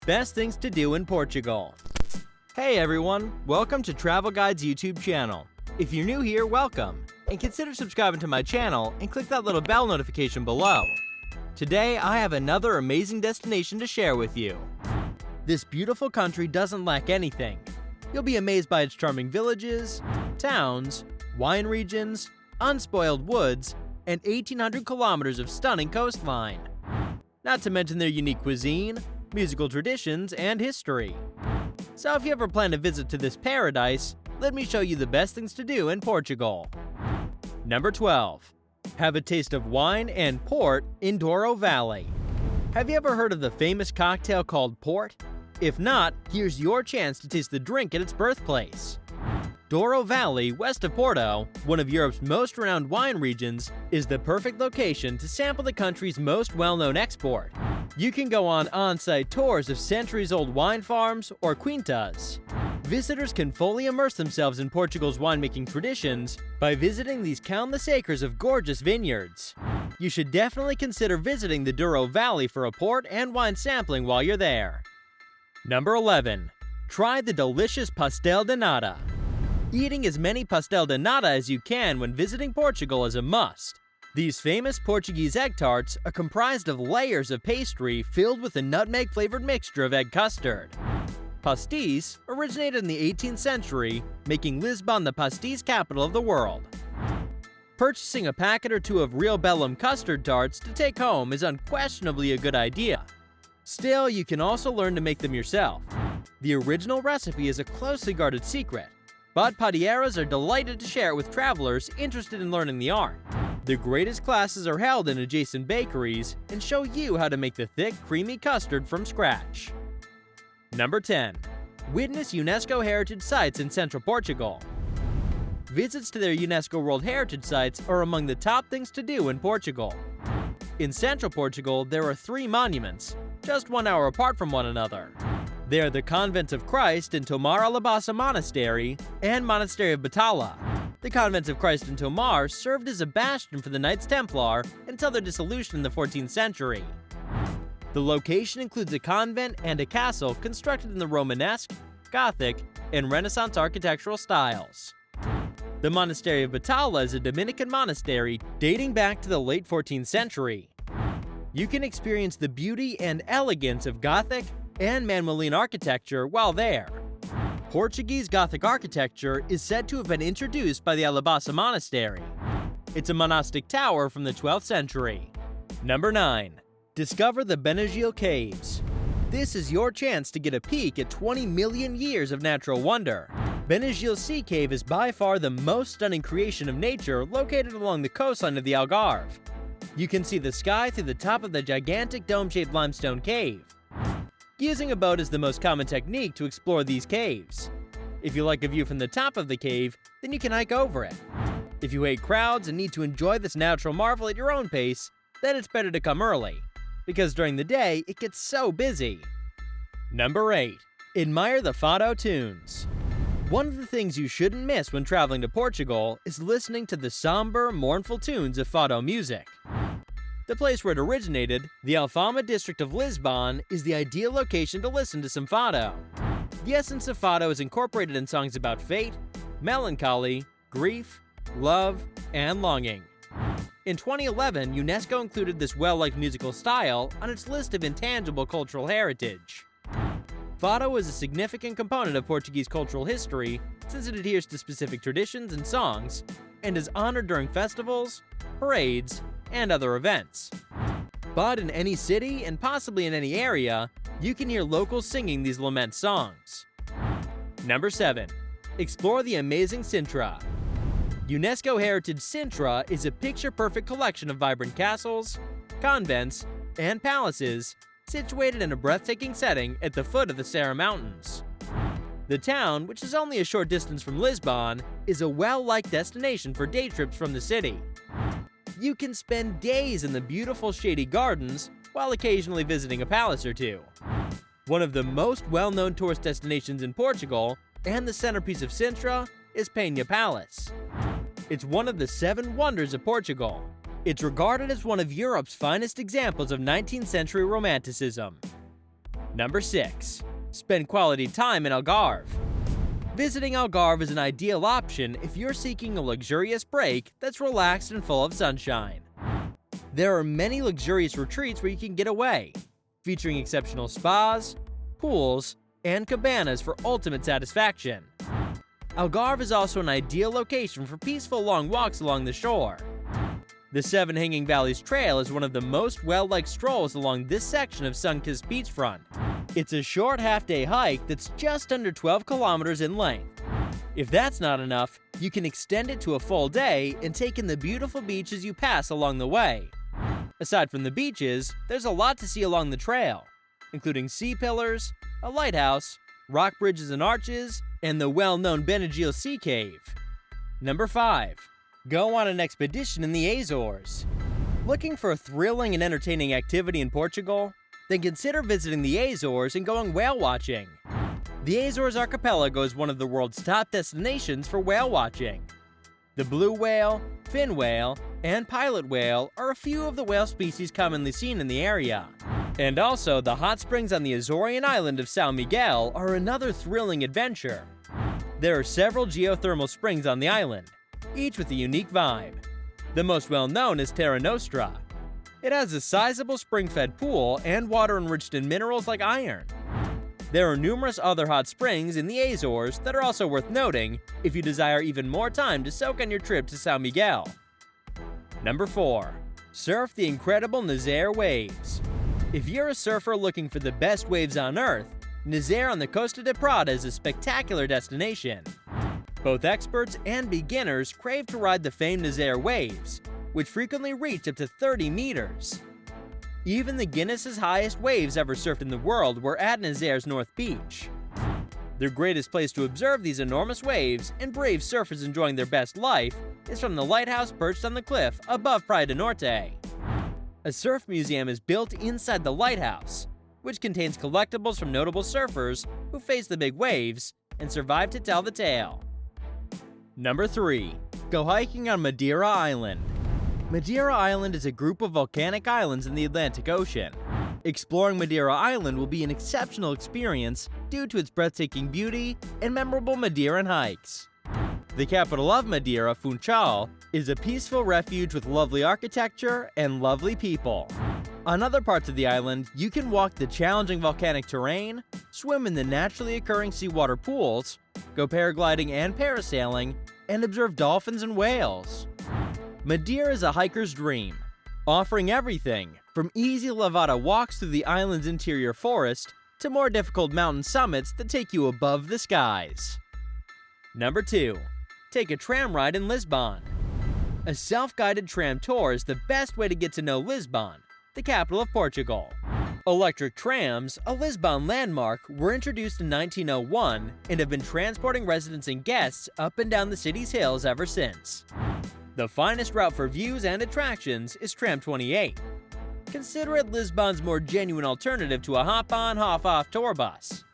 Best things to do in Portugal. Hey everyone, welcome to Travel Guide's YouTube channel. If you're new here, welcome, and consider subscribing to my channel and click that little bell notification below. Today, I have another amazing destination to share with you. This beautiful country doesn't lack anything. You'll be amazed by its charming villages, towns, wine regions, unspoiled woods, and 1,800 kilometers of stunning coastline. Not to mention their unique cuisine, musical traditions, and history. So if you ever plan a visit to this paradise, let me show you the best things to do in Portugal. Number 12. Have a taste of wine and port in Douro Valley. Have you ever heard of the famous cocktail called port? If not, here's your chance to taste the drink at its birthplace. Douro Valley, west of Porto, one of Europe's most renowned wine regions, is the perfect location to sample the country's most well-known export. You can go on on-site tours of centuries-old wine farms or quintas. Visitors can fully immerse themselves in Portugal's winemaking traditions by visiting these countless acres of gorgeous vineyards. You should definitely consider visiting the Douro Valley for a port and wine sampling while you're there. Number 11. Try the delicious pastel de nata. Eating as many pastel de nata as you can when visiting Portugal is a must. These famous Portuguese egg tarts are comprised of layers of pastry filled with a nutmeg-flavored mixture of egg custard. Pastéis originated in the 18th century, making Lisbon the pastéis capital of the world. Purchasing a packet or two of real BELÉM custard tarts to take home is unquestionably a good idea. Still, you can also learn to make them yourself. The original recipe is a closely guarded secret, but padeiros are delighted to share it with travelers interested in learning the art. The greatest classes are held in adjacent bakeries and show you how to make the thick, creamy custard from scratch. Number 10. Witness UNESCO heritage sites in central Portugal. Visits to their UNESCO World Heritage Sites are among the top things to do in Portugal. In central Portugal, there are 3 monuments, just 1 hour apart from one another. They are the Convent of Christ and Tomar Alabassa Monastery and Monastery of Batala. The Convents of Christ and Tomar served as a bastion for the Knights Templar until their dissolution in the 14th century. The location includes a convent and a castle constructed in the Romanesque, Gothic, and Renaissance architectural styles. The Monastery of Batala is a Dominican monastery dating back to the late 14th century. You can experience the beauty and elegance of Gothic and Manueline architecture while there. Portuguese Gothic architecture is said to have been introduced by the Alabassa Monastery. It's a monastic tower from the 12th century. Number 9. Discover the BENAGIL Caves. This is your chance to get a peek at 20 million years of natural wonder. BENAGIL Sea Cave is by far the most stunning creation of nature located along the coastline of the Algarve. You can see the sky through the top of the gigantic dome-shaped limestone cave. Using a boat is the most common technique to explore these caves. If you like a view from the top of the cave, then you can hike over it. If you hate crowds and need to enjoy this natural marvel at your own pace, then it's better to come early, because during the day, it gets so busy. Number 8. Admire the FADO tunes. One of the things you shouldn't miss when traveling to Portugal is listening to the somber, mournful tunes of FADO music. The place where it originated, the Alfama district of Lisbon, is the ideal location to listen to some fado. The essence of fado is incorporated in songs about fate, melancholy, grief, love, and longing. In 2011, UNESCO included this well-liked musical style on its list of intangible cultural heritage. Fado is a significant component of Portuguese cultural history since it adheres to specific traditions and songs, and is honored during festivals, parades, and other events. But in any city, and possibly in any area, you can hear locals singing these lament songs. Number 7. Explore the amazing SINTRA. UNESCO Heritage SINTRA is a picture-perfect collection of vibrant castles, convents, and palaces situated in a breathtaking setting at the foot of the Serra Mountains. The town, which is only a short distance from Lisbon, is a well-liked destination for day trips from the city. You can spend days in the beautiful shady gardens while occasionally visiting a palace or two. One of the most well-known tourist destinations in Portugal, and the centerpiece of Sintra, is Peña Palace. It's one of the 7 wonders of Portugal. It's regarded as one of Europe's finest examples of 19th century Romanticism. Number 6. Spend quality time in Algarve. Visiting Algarve is an ideal option if you're seeking a luxurious break that's relaxed and full of sunshine. There are many luxurious retreats where you can get away, featuring exceptional spas, pools, and cabanas for ultimate satisfaction. Algarve is also an ideal location for peaceful long walks along the shore. The Seven Hanging Valleys Trail is one of the most well-liked strolls along this section of sun-kissed beachfront. It's a short half-day hike that's just under 12 kilometers in length. If that's not enough, you can extend it to a full day and take in the beautiful beaches you pass along the way. Aside from the beaches, there's a lot to see along the trail, including sea pillars, a lighthouse, rock bridges and arches, and the well-known BENAGIL Sea Cave. Number 5. Go on an expedition in the Azores. Looking for a thrilling and entertaining activity in Portugal? Then consider visiting the Azores and going whale watching. The Azores archipelago is one of the world's top destinations for whale watching. The blue whale, fin whale, and pilot whale are a few of the whale species commonly seen in the area. And also, the hot springs on the Azorean island of São Miguel are another thrilling adventure. There are several geothermal springs on the island, each with a unique vibe. The most well-known is Terra Nostra. It has a sizable spring-fed pool and water enriched in minerals like iron. There are numerous other hot springs in the Azores that are also worth noting if you desire even more time to soak on your trip to São Miguel. Number 4. Surf the incredible NAZARE waves. If you're a surfer looking for the best waves on Earth, NAZARE on the Costa de Prada is a spectacular destination. Both experts and beginners crave to ride the famed NAZARE waves, which frequently reach up to 30 meters. Even the Guinness's highest waves ever surfed in the world were at NAZARE's North Beach. The greatest place to observe these enormous waves and brave surfers enjoying their best life is from the lighthouse perched on the cliff above Praia do Norte. A surf museum is built inside the lighthouse, which contains collectibles from notable surfers who face the big waves and survive to tell the tale. Number 3. Go hiking on Madeira Island. Madeira Island is a group of volcanic islands in the Atlantic Ocean. Exploring Madeira Island will be an exceptional experience due to its breathtaking beauty and memorable Madeiran hikes. The capital of Madeira, Funchal, is a peaceful refuge with lovely architecture and lovely people. On other parts of the island, you can walk the challenging volcanic terrain, swim in the naturally occurring seawater pools, go paragliding and parasailing, and observe dolphins and whales. Madeira is a hiker's dream, offering everything from easy levada walks through the island's interior forest to more difficult mountain summits that take you above the skies. Number 2. Take a tram ride in Lisbon. A self-guided tram tour is the best way to get to know Lisbon, the capital of Portugal. Electric trams, a Lisbon landmark, were introduced in 1901 and have been transporting residents and guests up and down the city's hills ever since. The finest route for views and attractions is Tram 28. Consider it Lisbon's more genuine alternative to a hop-on, hop-off tour bus.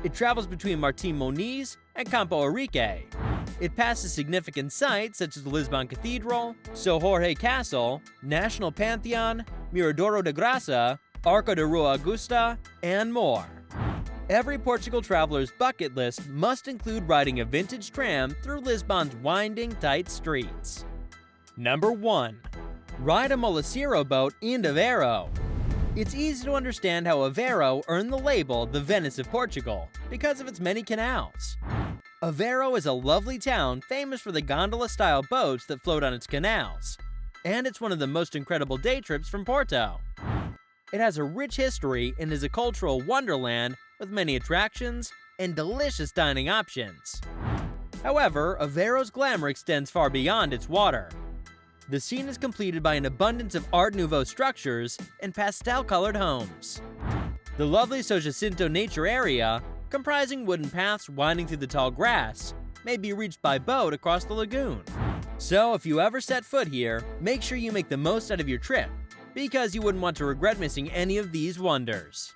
It travels between Martim Moniz and Campo Henrique. It passes significant sites such as the Lisbon Cathedral, São Jorge Castle, National Pantheon, Miradouro da Graça, Arco da Rua Augusta, and more. Every Portugal traveler's bucket list must include riding a vintage tram through Lisbon's winding, tight streets. Number 1. Ride a Molicero boat in Aveiro. It's easy to understand how Aveiro earned the label the Venice of Portugal because of its many canals. Aveiro is a lovely town famous for the gondola-style boats that float on its canals, and it's one of the most incredible day trips from Porto. It has a rich history and is a cultural wonderland with many attractions and delicious dining options. However, Aveiro's glamour extends far beyond its water. The scene is completed by an abundance of Art Nouveau structures and pastel-colored homes. The lovely São Jacinto nature area, comprising wooden paths winding through the tall grass, may be reached by boat across the lagoon. So if you ever set foot here, make sure you make the most out of your trip, because you wouldn't want to regret missing any of these wonders.